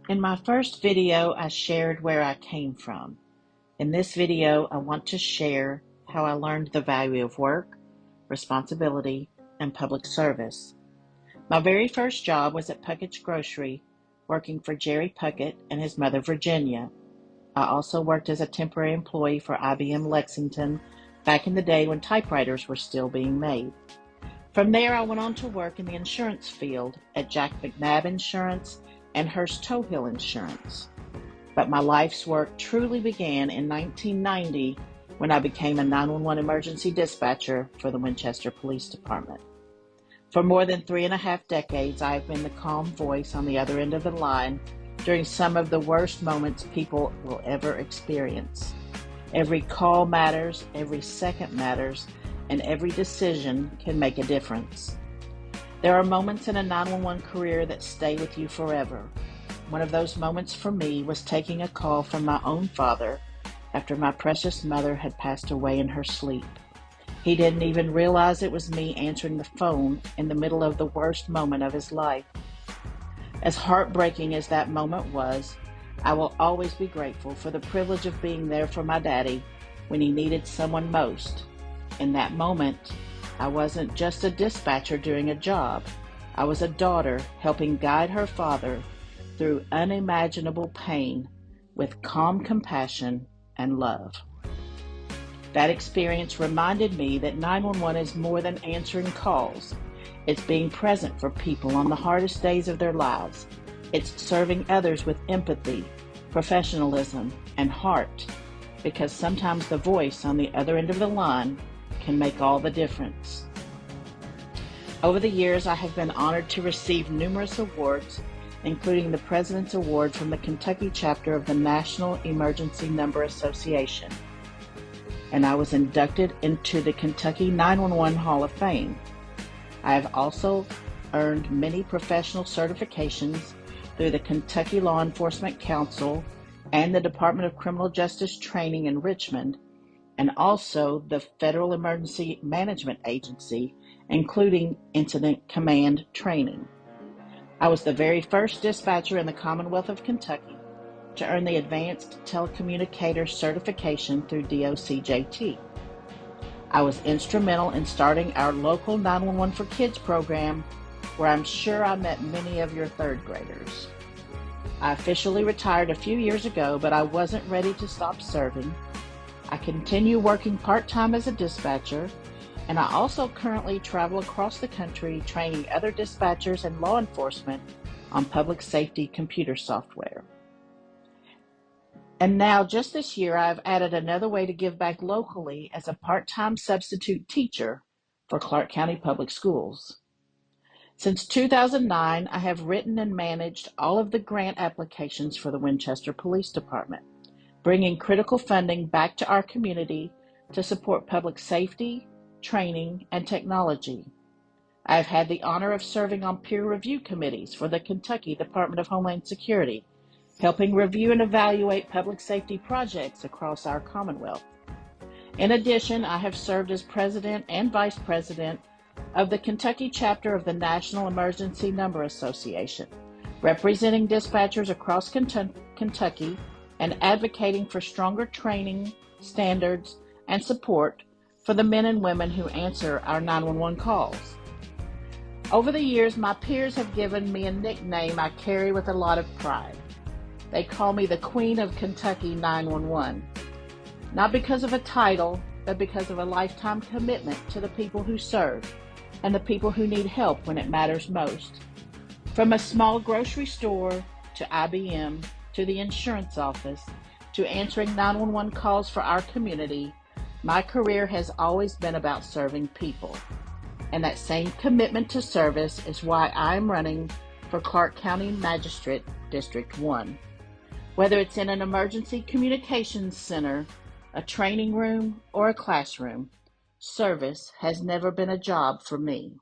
In my first video, I shared where I came from. In this video, I want to share how I learned the value of work, responsibility, and public service. My very first job was at Puckett's Grocery, working for Jerry Puckett and his mother, Virginia. I also worked as a temporary employee for IBM Lexington back in the day when typewriters were still being made. From there, I went on to work in the insurance field at Jack McNabb Insurance and Hearst Tohill Insurance. But my life's work truly began in 1990 when I became a 911 emergency dispatcher for the Winchester Police Department. For more than 3.5 decades, I've been the calm voice on the other end of the line during some of the worst moments people will ever experience. Every call matters, every second matters, and every decision can make a difference. There are moments in a 911 career that stay with you forever. One of those moments for me was taking a call from my own father after my precious mother had passed away in her sleep. He didn't even realize it was me answering the phone in the middle of the worst moment of his life. As heartbreaking as that moment was, I will always be grateful for the privilege of being there for my daddy when he needed someone most. In that moment, I wasn't just a dispatcher doing a job. I was a daughter helping guide her father through unimaginable pain with calm compassion and love. That experience reminded me that 911 is more than answering calls. It's being present for people on the hardest days of their lives. It's serving others with empathy, professionalism, and heart, because sometimes the voice on the other end of the line can make all the difference. Over the years, I have been honored to receive numerous awards, including the President's Award from the Kentucky chapter of the National Emergency Number Association. And I was inducted into the Kentucky 911 Hall of Fame. I have also earned many professional certifications through the Kentucky Law Enforcement Council and the Department of Criminal Justice Training in Richmond, and also the Federal Emergency Management Agency, including Incident Command Training. I was the very first dispatcher in the Commonwealth of Kentucky to earn the Advanced Telecommunicator Certification through DOCJT. I was instrumental in starting our local 911 for Kids program, where I'm sure I met many of your third graders. I officially retired a few years ago, but I wasn't ready to stop serving. I continue working part-time as a dispatcher, and I also currently travel across the country training other dispatchers and law enforcement on public safety computer software. And now, just this year, I've added another way to give back locally as a part-time substitute teacher for Clark County Public Schools. Since 2009, I have written and managed all of the grant applications for the Winchester Police Department, bringing critical funding back to our community to support public safety, training, and technology. I've had the honor of serving on peer review committees for the Kentucky Department of Homeland Security, helping review and evaluate public safety projects across our Commonwealth. In addition, I have served as president and vice president of the Kentucky chapter of the National Emergency Number Association, representing dispatchers across Kentucky and advocating for stronger training, standards, and support for the men and women who answer our 911 calls. Over the years, my peers have given me a nickname I carry with a lot of pride. They call me the Queen of Kentucky 911, not because of a title, but because of a lifetime commitment to the people who serve and the people who need help when it matters most. From a small grocery store to IBM, to the insurance office, to answering 911 calls for our community, my career has always been about serving people. And that same commitment to service is why I'm running for Clark County Magistrate District 1. Whether it's in an emergency communications center, a training room, or a classroom, service has never been a job for me.